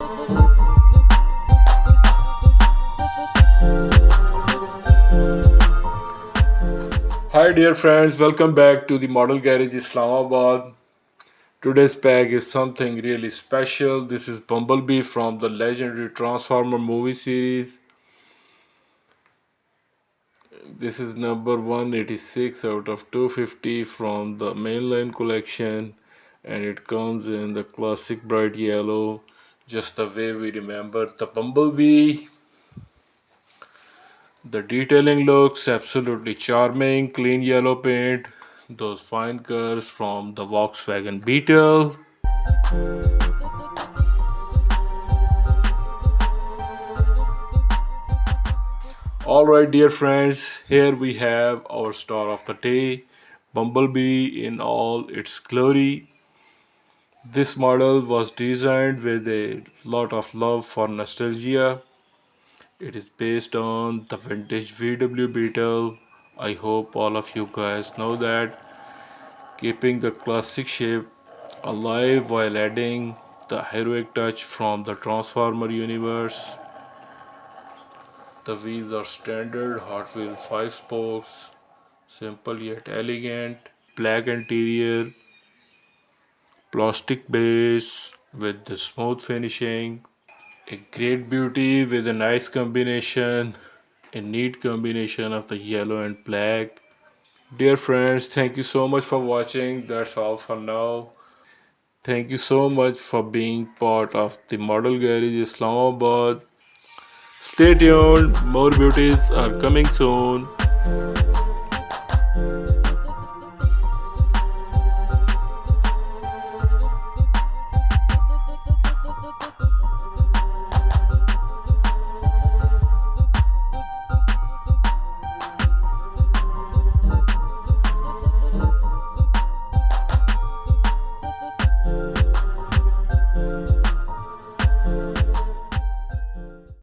Hi, dear friends, welcome back to the Model Garage Islamabad. Today's pack is something really special. This is Bumblebee from the legendary Transformer movie series. This is number 186 out of 250 from the mainline collection, and it comes in the classic bright yellow, just the way we remember the Bumblebee. The detailing looks absolutely charming, clean yellow paint, those fine curves from the Volkswagen Beetle. Alright, dear friends, here we have our star of the day, Bumblebee in all its glory. This model was designed with a lot of love for nostalgia. It is based on the vintage VW Beetle. I hope all of you guys know that. Keeping the classic shape alive while adding the heroic touch from the Transformer universe. The wheels are standard Hot Wheels 5 spokes, simple yet elegant, black interior, plastic base with the smooth finishing, a great beauty with a nice combination, a neat combination of the yellow and black. Dear friends, thank you so much for watching. That's all for now. Thank you so much for being part of the Model Garage Islamabad. Stay tuned, more beauties are coming soon.